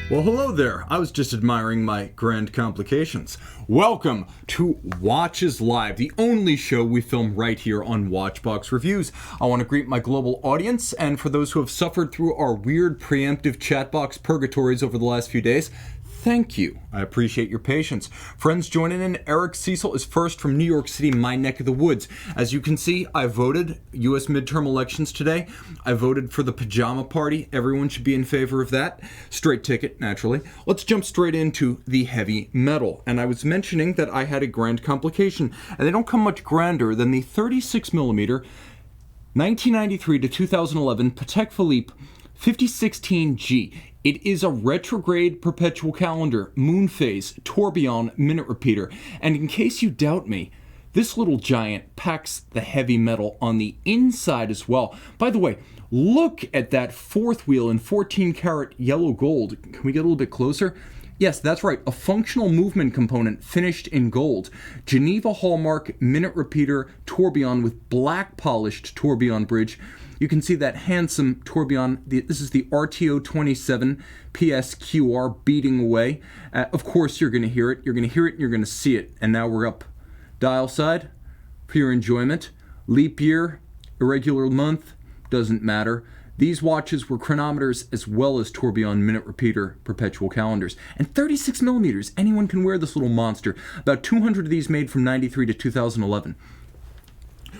Well, hello there. I was just admiring my grand complications. Welcome to Watches Live, the only show we film right here on Watchbox Reviews. I want to greet my global audience, and for those who have suffered through our weird preemptive chatbox purgatories over the last few days, thank you. I appreciate your patience. Friends joining in, Eric Cecil is first from New York City, my neck of the woods. As you can see, I voted U.S. midterm elections today. I voted for the pajama party. Everyone should be in favor of that. Straight ticket, naturally. Let's jump straight into the heavy metal. And I was mentioning that I had a grand complication, and they don't come much grander than the 36mm 1993 to 2011 Patek Philippe 5016G. It is a retrograde perpetual calendar, moon phase, tourbillon, minute repeater. And in case you doubt me, this little giant packs the heavy metal on the inside as well. By the way, look at that fourth wheel in 14 karat yellow gold. Can we get a little bit closer? Yes, that's right, a functional movement component finished in gold. Geneva hallmark minute repeater tourbillon with black polished tourbillon bridge. You can see that handsome tourbillon. This is the RTO27 PSQR beating away. Of course, you're going to hear it. You're going to hear it and you're going to see it. And now we're up dial side for your enjoyment. Leap year, irregular month, doesn't matter. These watches were chronometers as well as tourbillon minute repeater perpetual calendars. And 36mm, anyone can wear this little monster. About 200 of these made from 93 to 2011.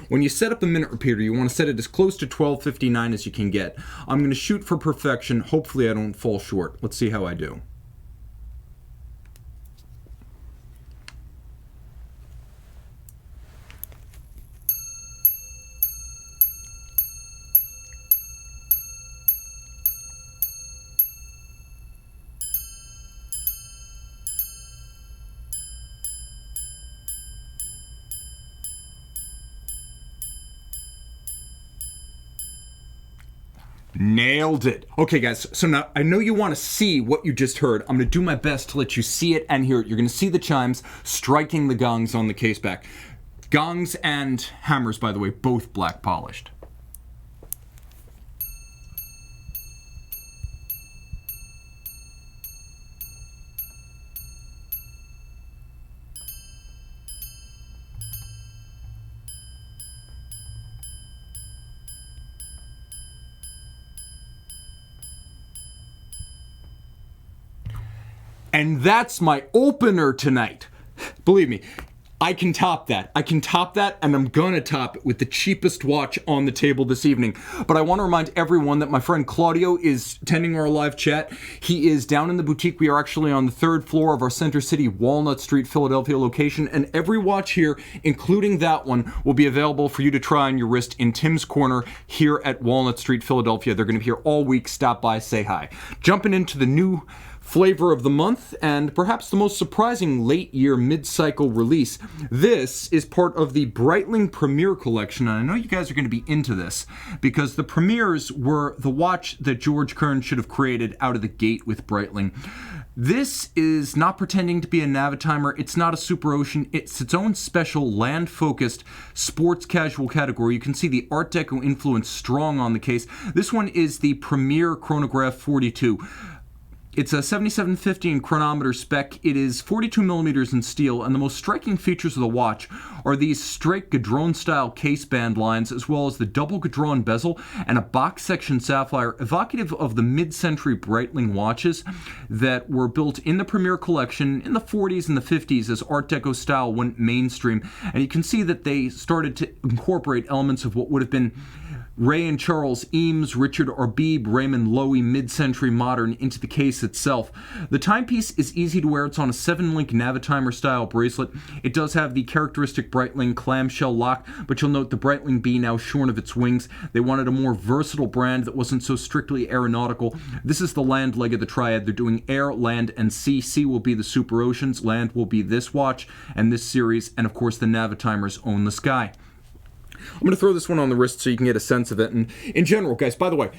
When you set up the minute repeater, you want to set it as close to 1259 as you can get. I'm going to shoot for perfection. Hopefully I don't fall short. Let's see how I do. Nailed it. Okay, guys, so now I know you want to see what you just heard. I'm going to do my best to let you see it and hear it. You're going to see the chimes striking the gongs on the case back. Gongs and hammers, by the way, both black polished. And that's my opener tonight. Believe me, I can top that. I can top that, and I'm gonna top it with the cheapest watch on the table this evening. But I want to remind everyone that my friend Claudio is attending our live chat. He is down in the boutique. We are actually on the third floor of our Center City, Walnut Street, Philadelphia location, and every watch here, including that one, will be available for you to try on your wrist in Tim's Corner here at Walnut Street, Philadelphia. They're gonna be here all week. Stop by, say hi. Jumping into the new flavor of the month, and perhaps the most surprising late-year mid-cycle release. This is part of the Breitling Premier collection, and I know you guys are going to be into this, because the Premiers were the watch that George Kern should have created out of the gate with Breitling. This is not pretending to be a Navitimer. It's not a Super Ocean. It's its own special land-focused sports casual category. You can see the Art Deco influence strong on the case. This one is the Premier Chronograph 42. It's a 7750 in chronometer spec. It is 42mm in steel, and the most striking features of the watch are these straight Gadron-style case band lines, as well as the double Gadron bezel and a box section sapphire, evocative of the mid-century Breitling watches that were built in the Premier collection in the 40s and the 50s as Art Deco style went mainstream. And you can see that they started to incorporate elements of what would have been Ray and Charles Eames, Richard Arbib, Raymond Loewy mid-century modern into the case itself. The timepiece is easy to wear. It's on a 7-link Navitimer style bracelet. It does have the characteristic Breitling clamshell lock, but you'll note the Breitling B now shorn of its wings. They wanted a more versatile brand that wasn't so strictly aeronautical. This is the land leg of the triad. They're doing air, land, and sea. Sea will be the Super Oceans, land will be this watch and this series, and of course the Navitimers own the sky. I'm going to throw this one on the wrist so you can get a sense of it. And in general, guys, by the way,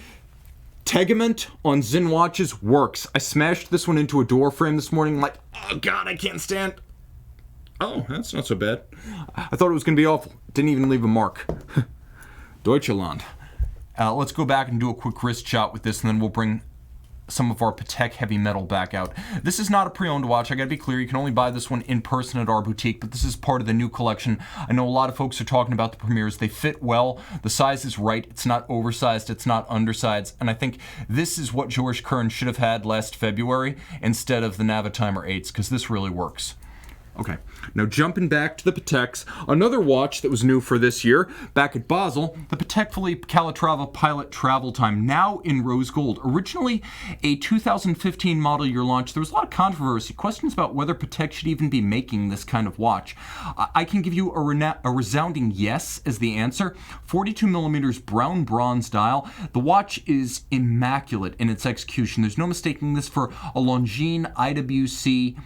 Tegament on Zinn watches works. I smashed this one into a door frame this morning like, oh God, I can't stand. Oh, that's not so bad. I thought it was going to be awful. Didn't even leave a mark. Deutschland. Let's go back and do a quick wrist shot with this, and then we'll bring some of our Patek heavy metal back out. This is not a pre-owned watch. I gotta be clear, you can only buy this one in person at our boutique, but this is part of the new collection. I know a lot of folks are talking about the Premiers. They fit well. The size is right. It's not oversized. It's not undersized. And I think this is what Georges Kern should have had last February instead of the Navitimer 8s, because this really works. Okay, now jumping back to the Pateks, another watch that was new for this year, back at Basel, the Patek Philippe Calatrava Pilot Travel Time, now in rose gold. Originally a 2015 model year launch, there was a lot of controversy, questions about whether Patek should even be making this kind of watch. I can give you a resounding yes as the answer. 42 millimeters brown bronze dial. The watch is immaculate in its execution. There's no mistaking this for a Longines IWC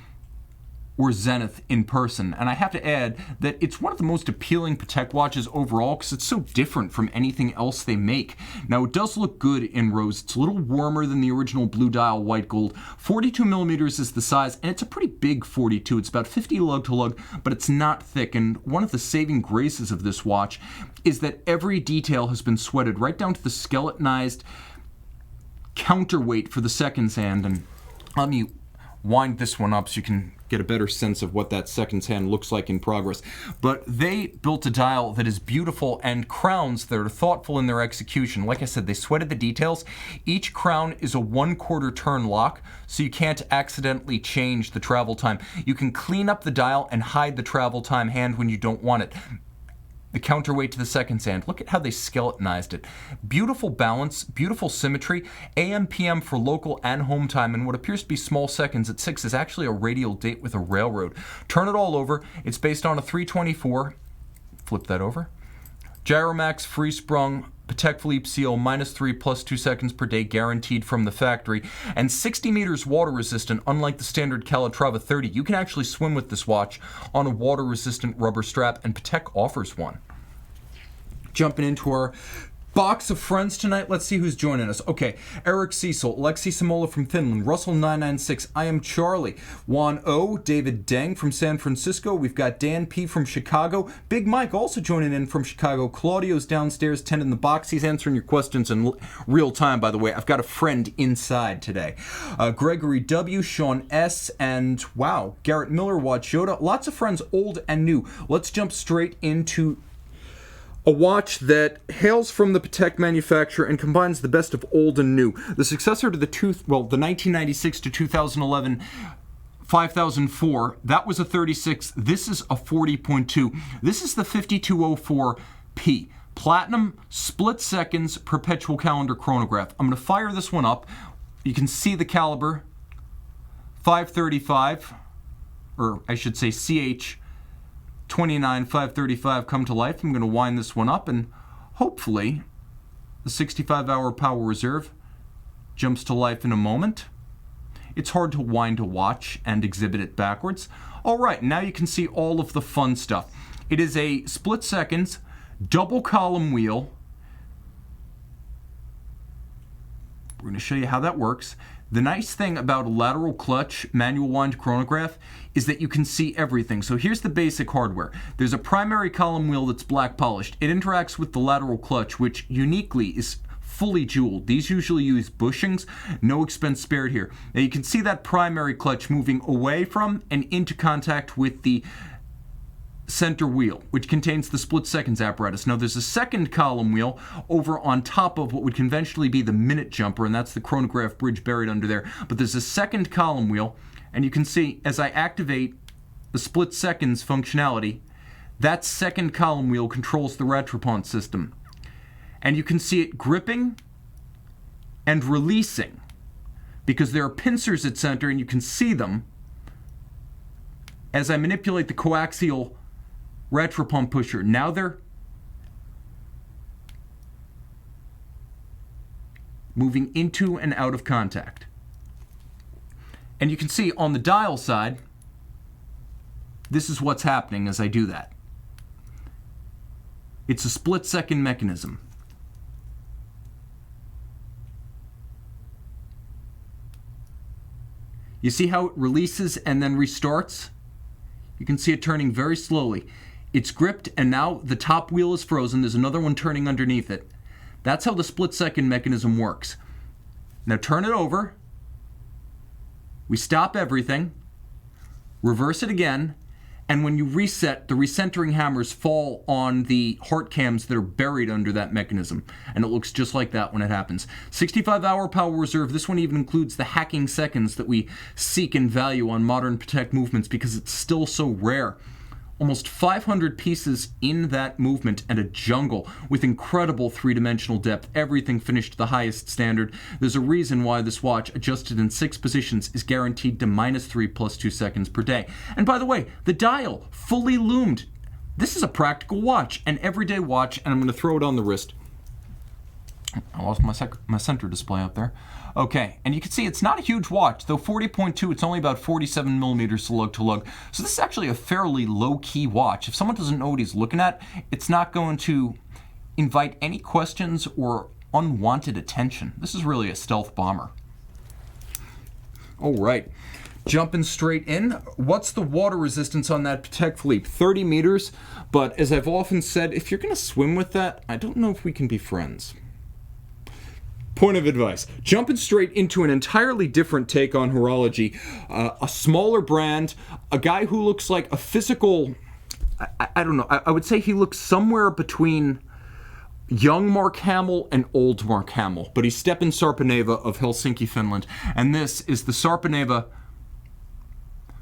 or Zenith in person. And I have to add that it's one of the most appealing Patek watches overall because it's so different from anything else they make. Now, it does look good in rose. It's a little warmer than the original blue dial white gold. 42 millimeters is the size, and it's a pretty big 42. It's about 50 lug to lug, but it's not thick. And one of the saving graces of this watch is that every detail has been sweated right down to the skeletonized counterweight for the seconds hand. And let me wind this one up so you can get a better sense of what that seconds hand looks like in progress. But they built a dial that is beautiful and crowns that are thoughtful in their execution. Like I said, they sweated the details. Each crown is a 1/4 turn lock, so you can't accidentally change the travel time. You can clean up the dial and hide the travel time hand when you don't want it. The counterweight to the seconds hand. Look at how they skeletonized it. Beautiful balance, beautiful symmetry. AM, PM for local and home time, and what appears to be small seconds at 6 is actually a radial date with a railroad. Turn it all over. It's based on a 324. Flip that over. Gyromax free sprung Patek Philippe CO -3 plus 2 seconds per day guaranteed from the factory, and 60 meters water resistant. Unlike the standard Calatrava 30, you can actually swim with this watch on a water resistant rubber strap, and Patek offers one. Jumping into our box of friends tonight. Let's see who's joining us. Okay, Eric Cecil, Alexi Samola from Finland, Russell 996, I am Charlie, Juan O, David Deng from San Francisco, we've got Dan P from Chicago, Big Mike also joining in from Chicago, Claudio's downstairs tending the box, he's answering your questions in real time, by the way. I've got a friend inside today. Gregory W, Sean S, and wow, Garrett Miller, Watch Yoda, lots of friends old and new. Let's jump straight into a watch that hails from the Patek manufacturer and combines the best of old and new. The successor to the 1996 to 2011 5004, that was a 36. This is a 40.2. This is the 5204P. Platinum, split seconds, perpetual calendar chronograph. I'm going to fire this one up. You can see the caliber, 535, or I should say CH 29 535 come to life. I'm going to wind this one up, and hopefully the 65-hour power reserve jumps to life in a moment. It's hard to wind a watch and exhibit it backwards. All right, now you can see all of the fun stuff. It is a split seconds, double column wheel. We're going to show you how that works. The nice thing about a lateral clutch manual wind chronograph is that you can see everything. So here's the basic hardware. There's a primary column wheel that's black polished. It interacts with the lateral clutch, which uniquely is fully jeweled. These usually use bushings, no expense spared here. Now you can see that primary clutch moving away from and into contact with the center wheel, which contains the split seconds apparatus. Now there's a second column wheel over on top of what would conventionally be the minute jumper, and that's the chronograph bridge buried under there. But there's a second column wheel, and you can see as I activate the split seconds functionality, that second column wheel controls the rattrapant system. And you can see it gripping and releasing because there are pincers at center, and you can see them as I manipulate the coaxial rattrapant pusher. Now they're moving into and out of contact. And you can see on the dial side, this is what's happening as I do that. It's a split-second mechanism. You see how it releases and then restarts? You can see it turning very slowly. It's gripped, and now the top wheel is frozen. There's another one turning underneath it. That's how the split-second mechanism works. Now turn it over, We stop everything, reverse it again, and when you reset, the recentering hammers fall on the heart cams that are buried under that mechanism. And it looks just like that when it happens. 65-hour power reserve. This one even includes the hacking seconds that we seek and value on modern Patek movements because it's still so rare. Almost 500 pieces in that movement and a jungle with incredible three-dimensional depth, everything finished to the highest standard. There's a reason why this watch, adjusted in 6 positions, is guaranteed to -3 + 2 seconds per day. And by the way, the dial, fully loomed. This is a practical watch, an everyday watch, and I'm going to throw it on the wrist. I lost my center display up there. Okay, and you can see it's not a huge watch, though 40.2, it's only about 47 millimeters lug to lug. So this is actually a fairly low-key watch. If someone doesn't know what he's looking at, it's not going to invite any questions or unwanted attention. This is really a stealth bomber. All right, jumping straight in. What's the water resistance on that Patek Philippe? 30 meters, but as I've often said, if you're going to swim with that, I don't know if we can be friends. Point of advice, jumping straight into an entirely different take on horology, a smaller brand, a guy who looks like a physical, I don't know, I would say he looks somewhere between young Mark Hamill and old Mark Hamill, but he's Stepan Sarpent-Ava of Helsinki, Finland, and this is the Sarpent-Ava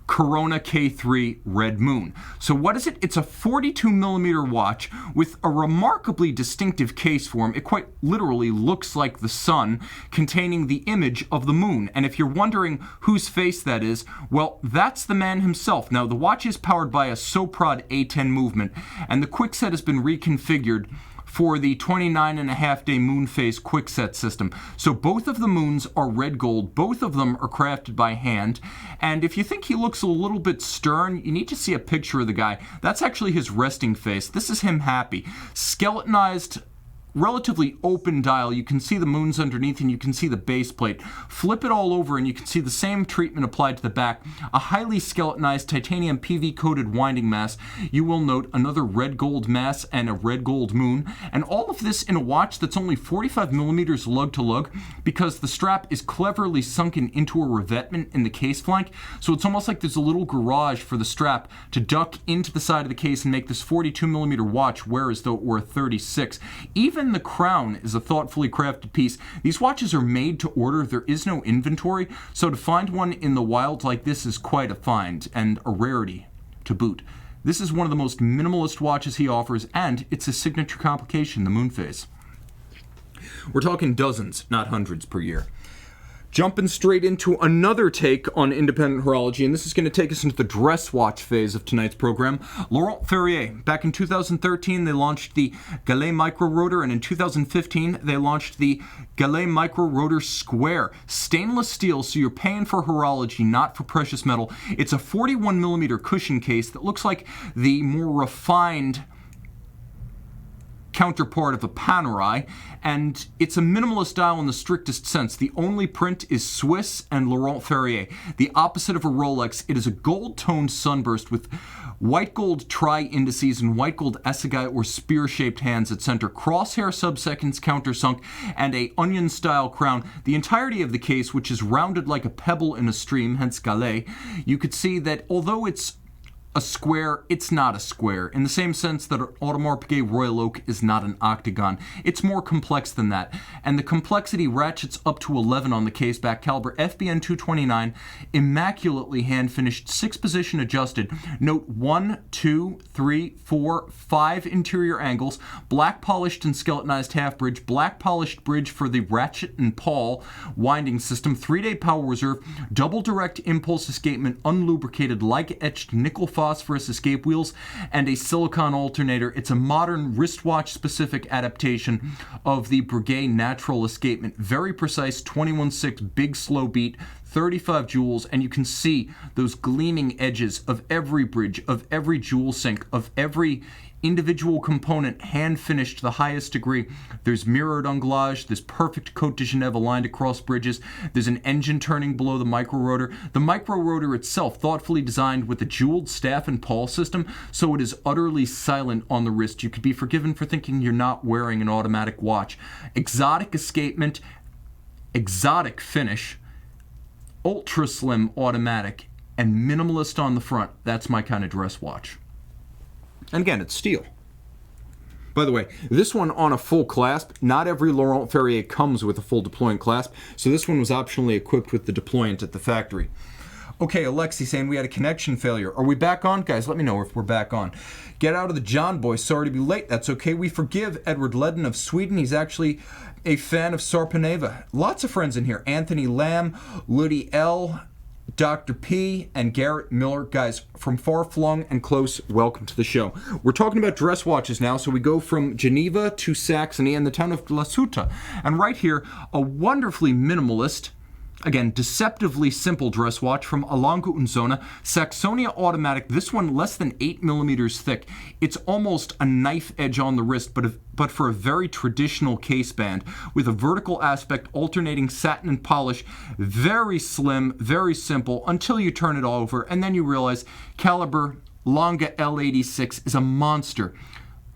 Corona K3 Red Moon. So what is it? It's a 42 millimeter watch with a remarkably distinctive case form. It quite literally looks like the sun, containing the image of the moon. And if you're wondering whose face that is, well, that's the man himself. Now, the watch is powered by a Soprod A10 movement, and the quickset has been reconfigured for the 29.5-day moon phase quickset system. So both of the moons are red gold, both of them are crafted by hand, and if you think he looks a little bit stern, you need to see a picture of the guy. That's actually his resting face. This is him happy. Skeletonized, relatively open dial. You can see the moons underneath and you can see the base plate. Flip it all over and you can see the same treatment applied to the back. A highly skeletonized titanium PV coated winding mass. You will note another red gold mass and a red gold moon. And all of this in a watch that's only 45 millimeters lug to lug because the strap is cleverly sunken into a revetment in the case flank. So it's almost like there's a little garage for the strap to duck into the side of the case and make this 42 millimeter watch wear as though it were a 36. Even the crown is a thoughtfully crafted piece. These watches are made to order. There is no inventory, so to find one in the wild like this is quite a find and a rarity to boot. This is one of the most minimalist watches he offers, and it's his signature complication, the moon phase. We're talking dozens, not hundreds per year. Jumping straight into another take on independent horology, and this is going to take us into the dress watch phase of tonight's program. Laurent Ferrier. Back in 2013, they launched the Gallet Micro Rotor, and in 2015, they launched the Gallet Micro Rotor Square. Stainless steel, so you're paying for horology, not for precious metal. It's a 41 millimeter cushion case that looks like the more refined counterpart of a Panerai, and it's a minimalist dial in the strictest sense. The only print is Swiss and Laurent Ferrier. The opposite of a Rolex, it is a gold-toned sunburst with white gold tri-indices and white gold assegai or spear-shaped hands at center, crosshair sub-seconds countersunk, and a onion-style crown. The entirety of the case, which is rounded like a pebble in a stream, hence Gallet, you could see that although it's a square, it's not a square, in the same sense that an Audemars Piguet Royal Oak is not an octagon. It's more complex than that, and the complexity ratchets up to 11 on the case back caliber FBN 229, immaculately hand-finished, 6-position adjusted. Note 1, 2, 3, 4, 5 interior angles, black polished and skeletonized half bridge, black polished bridge for the ratchet and pawl winding system, 3-day power reserve, double direct impulse escapement, unlubricated like etched nickel phosphorus escape wheels, and a silicon alternator. It's a modern wristwatch-specific adaptation of the Breguet natural escapement. Very precise, 21.6 big slow beat, 35 jewels, and you can see those gleaming edges of every bridge, of every jewel sync, of every individual component hand-finished to the highest degree. There's mirrored anglage, there's perfect Côte de Genève aligned across bridges, there's an engine turning below the micro rotor. The micro rotor itself thoughtfully designed with a jeweled staff and pawl system, so it is utterly silent on the wrist. You could be forgiven for thinking you're not wearing an automatic watch. Exotic escapement, exotic finish, ultra slim automatic, and minimalist on the front. That's my kind of dress watch. And again, it's steel. By the way, this one on a full clasp. Not every Laurent Ferrier comes with a full deployant clasp, so this one was optionally equipped with the deployant at the factory. Okay, Alexi saying we had a connection failure. Are we back on? Guys, let me know if we're back on. Get out of the John Boy. Sorry to be late. That's okay. We forgive Edward Ledden of Sweden. He's actually a fan of Sarpent-Ava. Lots of friends in here. Anthony Lamb, Ludi L., Dr. P, and Garrett Miller. Guys, from far flung and close, welcome to the show. We're talking about dress watches now, so we go from Geneva to Saxony and the town of Glashütte. And right here, a wonderfully minimalist, again, deceptively simple dress watch from Lange Saxonia, Saxonia automatic. This one less than 8 millimeters thick. It's almost a knife edge on the wrist, but for a very traditional case band with a vertical aspect, alternating satin and polish. Very slim, very simple until you turn it over, and then you realize caliber Lange L86 is a monster.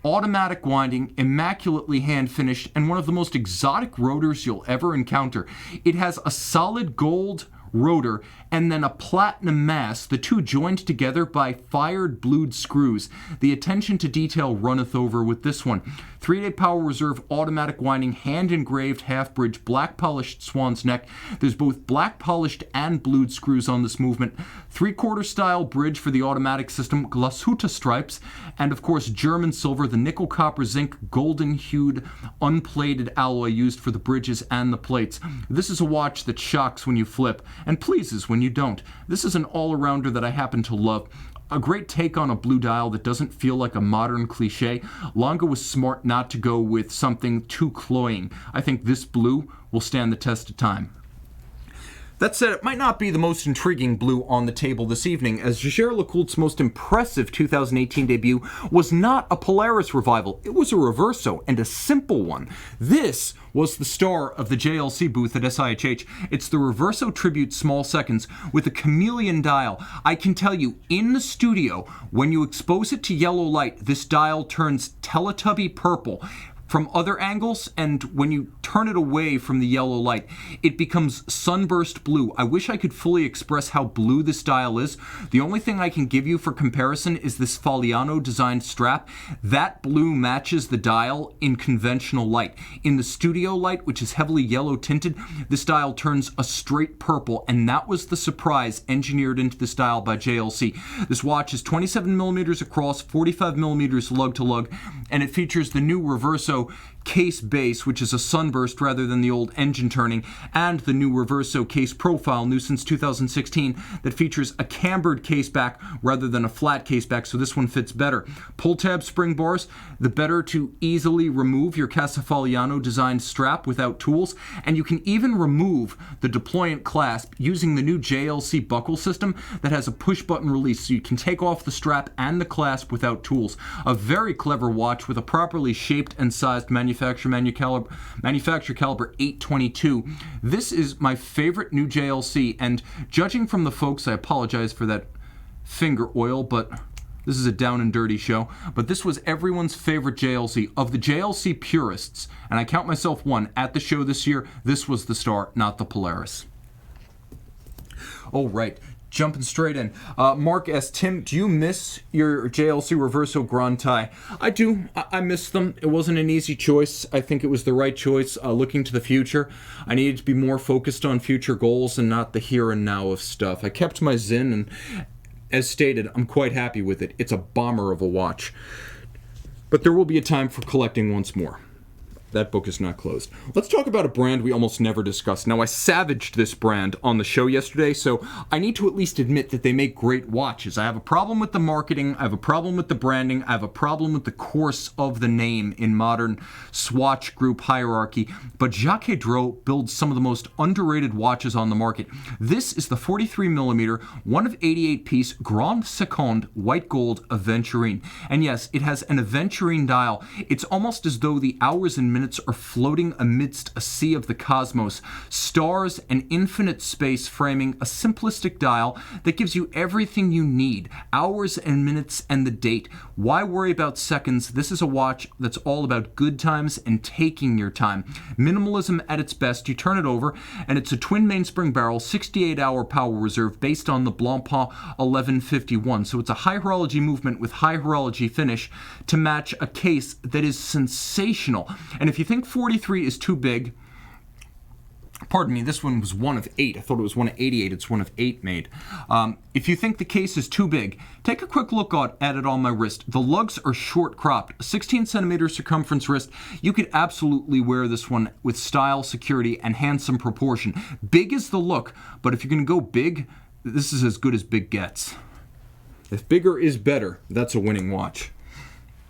Automatic winding, immaculately hand finished, and one of the most exotic rotors you'll ever encounter. It has a solid gold rotor and then a platinum mass, the two joined together by fired blued screws. The attention to detail runneth over with this one. 3-day power reserve, automatic winding, hand engraved half bridge, black polished swan's neck. There's both black polished and blued screws on this movement. 3/4 style bridge for the automatic system, Glashütte stripes, and of course German silver, the nickel copper zinc golden hued unplated alloy used for the bridges and the plates. This is a watch that shocks when you flip and pleases when you don't. This is an all-arounder that I happen to love. A great take on a blue dial that doesn't feel like a modern cliche. Lange was smart not to go with something too cloying. I think this blue will stand the test of time. That said, it might not be the most intriguing blue on the table this evening, as Jaeger-LeCoultre's most impressive 2018 debut was not a Polaris revival. It was a Reverso, and a simple one. This was the star of the JLC booth at SIHH. It's the Reverso Tribute Small Seconds with a chameleon dial. I can tell you, in the studio, when you expose it to yellow light, this dial turns Teletubby purple. From other angles, and when you turn it away from the yellow light, it becomes sunburst blue. I wish I could fully express how blue this dial is. The only thing I can give you for comparison is this Fagliano designed strap. That blue matches the dial in conventional light. In the studio light, which is heavily yellow tinted, this dial turns a straight purple, and that was the surprise engineered into this dial by JLC. This watch is 27 millimeters across, 45 millimeters lug to lug, and it features the new Reverso case base, which is a sunburst rather than the old engine turning, and the new Reverso case profile, new since 2016, that features a cambered case back rather than a flat case back, so this one fits better. Pull tab spring bars, the better to easily remove your Fagliano designed strap without tools, and you can even remove the deployant clasp using the new JLC buckle system that has a push button release, so you can take off the strap and the clasp without tools. A very clever watch with a properly shaped and sized manufacturer caliber 822. This is my favorite new JLC, and judging from the folks, I apologize for that finger oil, but this is a down and dirty show, but this was everyone's favorite JLC. Of the JLC purists, and I count myself one, at the show this year, this was the star, not the Polaris. Oh, right. Jumping straight in. Mark S. Tim, do you miss your JLC Reverso Grand Tie? I do. I miss them. It wasn't an easy choice. I think it was the right choice. Looking to the future, I needed to be more focused on future goals and not the here and now of stuff. I kept my zen, and as stated, I'm quite happy with it. It's a bomber of a watch. But there will be a time for collecting once more. That book is not closed. Let's talk about a brand we almost never discuss. Now, I savaged this brand on the show yesterday, so I need to at least admit that they make great watches. I have a problem with the marketing, I have a problem with the branding, I have a problem with the course of the name in modern Swatch Group hierarchy, but Jacques Droz builds some of the most underrated watches on the market. This is the 43mm, 1 of 88 piece Grand Seconde white gold aventurine. And yes, it has an aventurine dial. It's almost as though the hours and minutes are floating amidst a sea of the cosmos, stars and infinite space framing a simplistic dial that gives you everything you need, hours and minutes and the date. Why worry about seconds? This is a watch that's all about good times and taking your time. Minimalism at its best. You turn it over and it's a twin mainspring barrel, 68-hour power reserve based on the Blancpain 1151. So it's a high horology movement with high horology finish to match a case that is sensational. And if you think 43 is too big, pardon me, this one was one of 8. I thought it was one of 88. It's one of 8 made. If you think the case is too big, take a quick look at it on my wrist. The lugs are short cropped, 16 centimeter circumference wrist. You could absolutely wear this one with style, security, and handsome proportion. Big is the look, but if you're going to go big, this is as good as big gets. If bigger is better, that's a winning watch.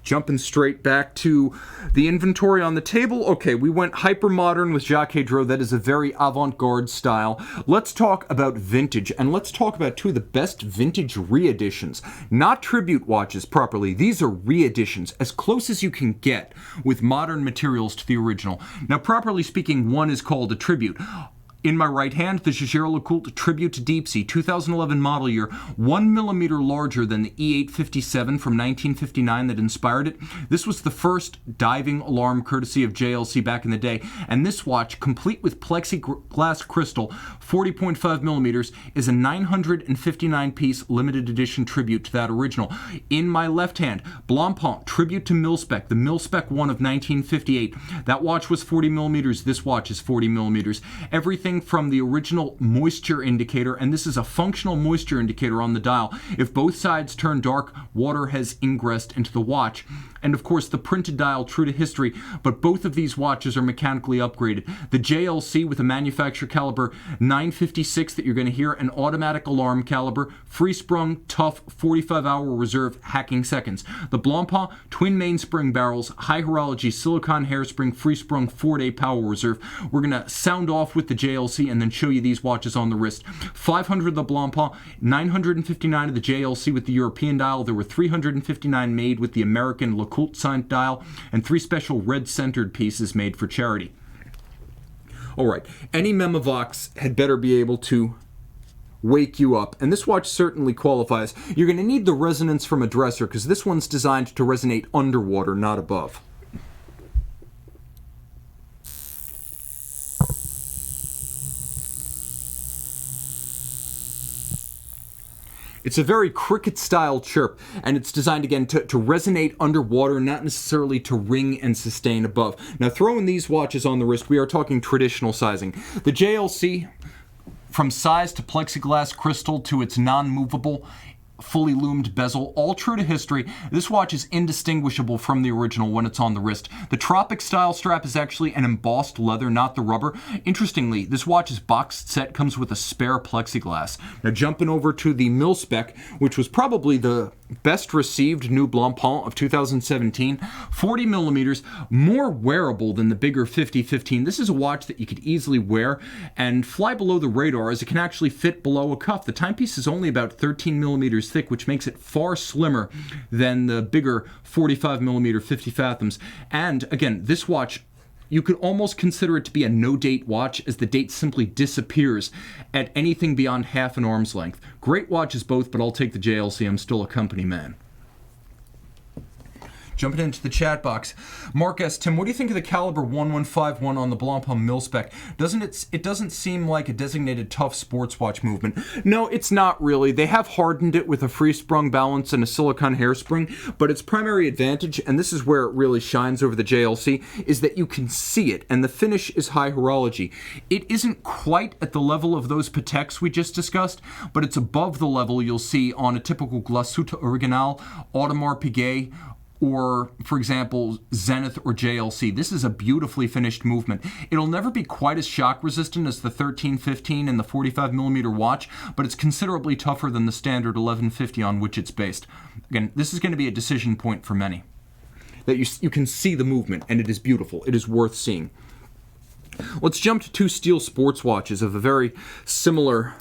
Jumping straight back to the inventory on the table. Okay, we went hyper modern with Jacques Droz. That is a very avant-garde style. Let's talk about vintage, and let's talk about two of the best vintage re-editions. Not tribute watches properly. These are re-editions, as close as you can get with modern materials to the original. Now, properly speaking, one is called a tribute. In my right hand, the Jaeger-LeCoultre Tribute to Deep Sea, 2011 model year, 1 millimeter larger than the E857 from 1959 that inspired it. This was the first diving alarm courtesy of JLC back in the day, and this watch, complete with plexiglass crystal, 40.5 millimeters, is a 959-piece limited edition tribute to that original. In my left hand, Blancpain Tribute to MIL Spec, the MIL Spec 1 of 1958. That watch was 40 millimeters. This watch is 40 millimeters. Everything from the original moisture indicator, and this is a functional moisture indicator on the dial. If both sides turn dark, water has ingressed into the watch. And of course the printed dial, true to history, but both of these watches are mechanically upgraded. The JLC with a manufacturer caliber 956 that you're going to hear, an automatic alarm caliber, free sprung, tough, 45-hour reserve, hacking seconds. The Blancpain, twin mainspring barrels, high horology, silicon hairspring, free sprung, 4-day power reserve. We're going to sound off with the JLC and then show you these watches on the wrist. 500 of the Blancpain, 959 of the JLC with the European dial. There were 359 made with the American LeCoultre signed dial, and 3 special red-centered pieces made for charity. All right, any Memovox had better be able to wake you up, and this watch certainly qualifies. You're going to need the resonance from a dresser because this one's designed to resonate underwater, not above. It's a very cricket-style chirp, and it's designed, again, to resonate underwater, not necessarily to ring and sustain above. Now, throwing these watches on the wrist, we are talking traditional sizing. The JLC, from size to plexiglass crystal to its non-movable, fully loomed bezel, all true to history. This watch is indistinguishable from the original when it's on the wrist. The Tropic style strap is actually an embossed leather, not the rubber. Interestingly, this watch's boxed set comes with a spare plexiglass. Now jumping over to the MIL Spec, which was probably the best received new Blancpain of 2017, 40 millimeters, more wearable than the bigger 5015. This is a watch that you could easily wear and fly below the radar, as it can actually fit below a cuff. The timepiece is only about 13 millimeters thick, which makes it far slimmer than the bigger 45 millimeter 50 fathoms. And again, this watch, you could almost consider it to be a no-date watch, as the date simply disappears at anything beyond half an arm's length. Great watches both, but I'll take the JLC. I'm still a company man. Jumping into the chat box. Mark S. Tim, what do you think of the caliber 1151 on the Blancpain MIL Spec? It doesn't seem like a designated tough sports watch movement. No, it's not really. They have hardened it with a free-sprung balance and a silicone hairspring, but its primary advantage, and this is where it really shines over the JLC, is that you can see it, and the finish is high horology. It isn't quite at the level of those Pateks we just discussed, but it's above the level you'll see on a typical Glasuta Original, Audemars Piguet, or, for example, Zenith or JLC. This is a beautifully finished movement. It'll never be quite as shock resistant as the 1315 and the 45 millimeter watch, but it's considerably tougher than the standard 1150 on which it's based. Again, this is going to be a decision point for many. That you can see the movement, and it is beautiful. It is worth seeing. Let's jump to 2 steel sports watches of a very similar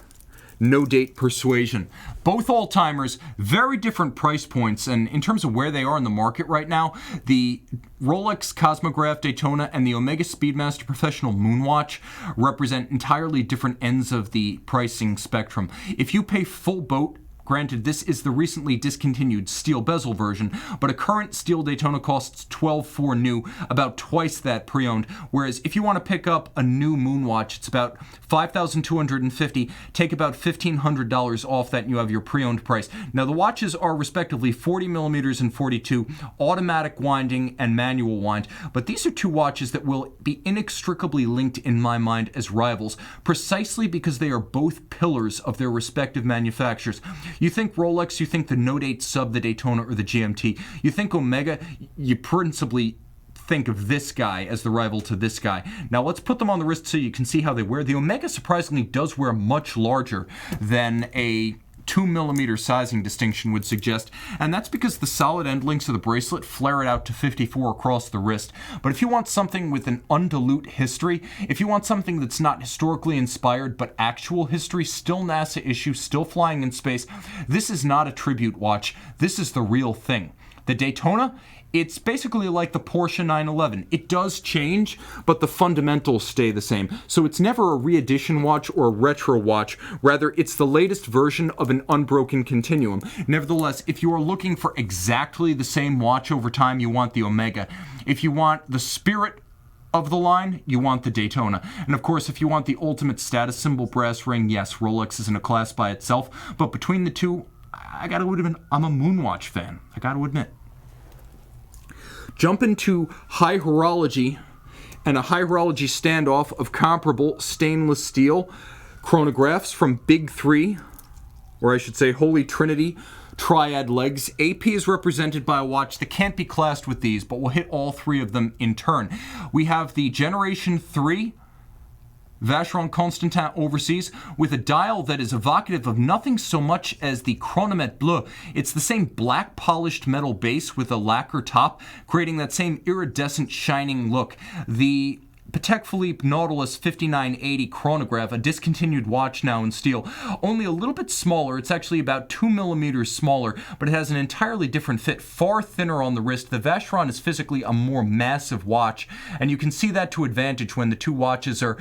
no date persuasion. Both all-timers, very different price points, and in terms of where they are in the market right now, the Rolex Cosmograph Daytona and the Omega Speedmaster Professional Moonwatch represent entirely different ends of the pricing spectrum. If you pay full boat, granted, this is the recently discontinued steel bezel version, but a current steel Daytona costs $12,400 new, about twice that pre-owned, whereas if you want to pick up a new Moonwatch, it's about $5,250, take about $1,500 off that and you have your pre-owned price. Now the watches are respectively 40 millimeters and 42, automatic winding and manual wind, but these are two watches that will be inextricably linked in my mind as rivals, precisely because they are both pillars of their respective manufacturers. You think Rolex, you think the no-date sub, the Daytona or the GMT. You think Omega, you principally think of this guy as the rival to this guy. Now let's put them on the wrist so you can see how they wear. The Omega surprisingly does wear much larger than a 2mm sizing distinction would suggest, and that's because the solid end links of the bracelet flare it out to 54 across the wrist. But if you want something with an undilute history, if you want something that's not historically inspired but actual history, still NASA issue, still flying in space, this is not a tribute watch. This is the real thing. The Daytona, it's basically like the Porsche 911. It does change, but the fundamentals stay the same. So it's never a re-edition watch or a retro watch. Rather, it's the latest version of an unbroken continuum. Nevertheless, if you are looking for exactly the same watch over time, you want the Omega. If you want the spirit of the line, you want the Daytona. And of course, if you want the ultimate status symbol brass ring, yes, Rolex is in a class by itself. But between the two, I gotta admit, I'm a Moonwatch fan. I gotta admit. Jump into high horology and a high horology standoff of comparable stainless steel chronographs from Big Three, or I should say Holy Trinity, triad legs. AP is represented by a watch that can't be classed with these, but we'll hit all three of them in turn. We have the Generation 3 Vacheron Constantin Overseas with a dial that is evocative of nothing so much as the chronomètre bleu. It's the same black polished metal base with a lacquer top, creating that same iridescent shining look. The Patek Philippe Nautilus 5980 chronograph, a discontinued watch now in steel, only a little bit smaller. It's actually about 2 millimeters smaller, but it has an entirely different fit, far thinner on the wrist. The Vacheron is physically a more massive watch, and you can see that to advantage when the two watches are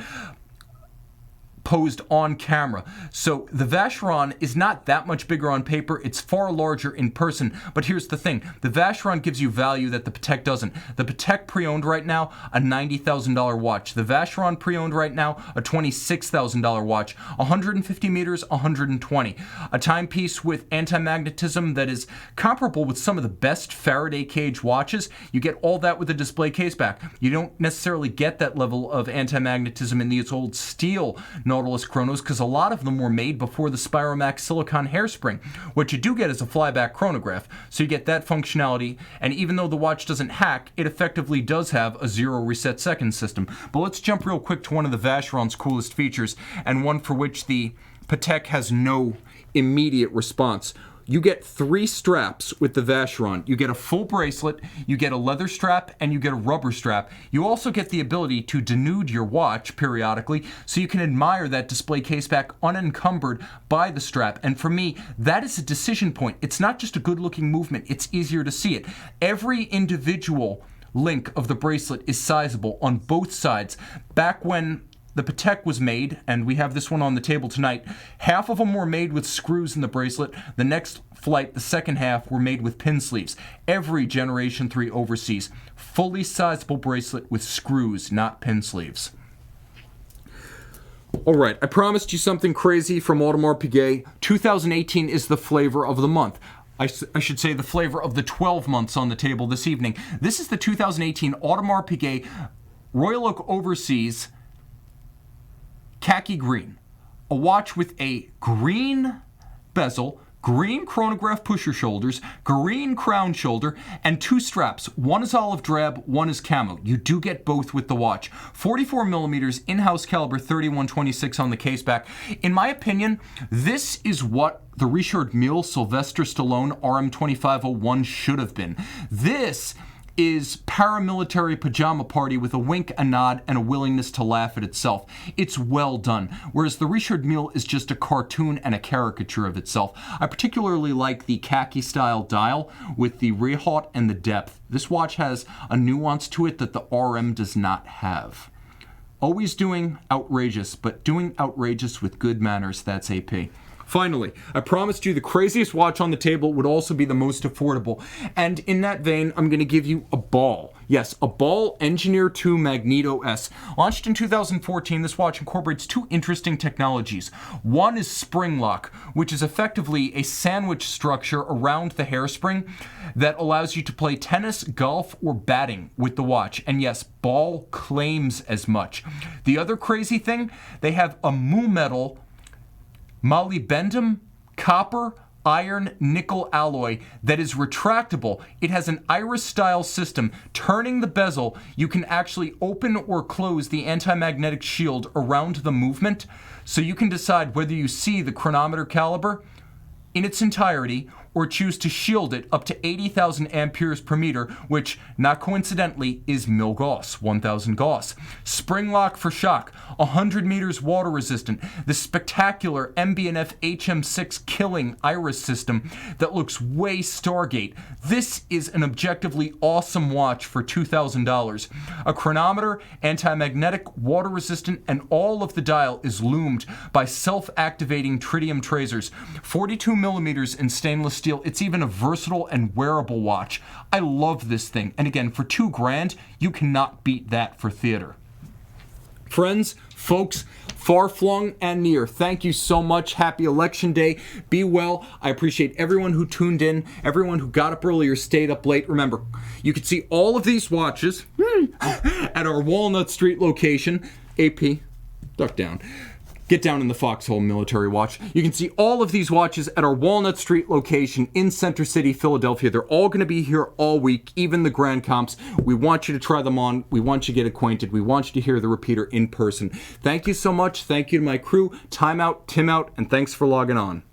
posed on camera. So the Vacheron is not that much bigger on paper, it's far larger in person, but here's the thing, the Vacheron gives you value that the Patek doesn't. The Patek pre-owned right now, a $90,000 watch. The Vacheron pre-owned right now, a $26,000 watch. 150 meters, 120. A timepiece with anti-magnetism that is comparable with some of the best Faraday cage watches. You get all that with a display case back. You don't necessarily get that level of anti-magnetism in these old steel Nautilus chronos, because a lot of them were made before the Spiromax silicon hairspring. What you do get is a flyback chronograph, so you get that functionality, and even though the watch doesn't hack, it effectively does have a 0 reset second system. But let's jump real quick to one of the Vacheron's coolest features, and one for which the Patek has no immediate response. You get 3 straps with the Vacheron. You get a full bracelet, you get a leather strap, and you get a rubber strap. You also get the ability to denude your watch periodically, so you can admire that display case back unencumbered by the strap. And for me, that is a decision point. It's not just a good-looking movement, it's easier to see it. Every individual link of the bracelet is sizable on both sides. Back when the Patek was made, and we have this one on the table tonight, half of them were made with screws in the bracelet. The next flight, the second half, were made with pin sleeves. Every Generation 3 Overseas, fully sizable bracelet with screws, not pin sleeves. All right, I promised you something crazy from Audemars Piguet. 2018 is the flavor of the month. I should say the flavor of the 12 months on the table this evening. This is the 2018 Audemars Piguet Royal Oak Overseas khaki green, a watch with a green bezel, green chronograph pusher shoulders, green crown shoulder, and 2 straps. One is olive drab, one is camo. You do get both with the watch. 44 millimeters, in-house caliber 3126 on the case back. In my opinion, this is what the Richard Mille Sylvester Stallone RM2501 should have been. This is paramilitary pajama party with a wink, a nod, and a willingness to laugh at itself. It's well done, whereas the Richard Mille is just a cartoon and a caricature of itself. I particularly like the khaki style dial with the rehaut and the depth. This watch has a nuance to it that the RM does not have. Always doing outrageous, but doing outrageous with good manners, that's AP. Finally, I promised you the craziest watch on the table would also be the most affordable. And in that vein, I'm going to give you a ball. Yes, a ball Engineer II Magneto S. Launched in 2014, this watch incorporates two interesting technologies. One is spring lock, which is effectively a sandwich structure around the hairspring that allows you to play tennis, golf, or batting with the watch. And yes, Ball claims as much. The other crazy thing, they have a mu metal molybdenum, copper, iron, nickel alloy that is retractable. It has an iris-style system. Turning the bezel, you can actually open or close the anti-magnetic shield around the movement, so you can decide whether you see the chronometer caliber in its entirety or choose to shield it up to 80,000 amperes per meter, which, not coincidentally, is MIL Gauss, 1,000 Gauss. Spring lock for shock, 100 meters water resistant, the spectacular MB&F HM6 killing iris system that looks way Stargate. This is an objectively awesome watch for $2,000. A chronometer, anti-magnetic, water resistant, and all of the dial is loomed by self-activating tritium tracers. 42 millimeters in stainless steel. It's even a versatile and wearable watch. I love this thing. And again, for $2,000, you cannot beat that for theater. Friends, folks, far-flung and near, thank you so much. Happy Election Day. Be well. I appreciate everyone who tuned in, everyone who got up early or stayed up late. Remember, you can see all of these watches at our Walnut Street location. AP, duck down. Get down in the foxhole, military watch. You can see all of these watches at our Walnut Street location in Center City, Philadelphia. They're all going to be here all week, even the Grand Comps. We want you to try them on. We want you to get acquainted. We want you to hear the repeater in person. Thank you so much. Thank you to my crew. Time out, Tim out, and thanks for logging on.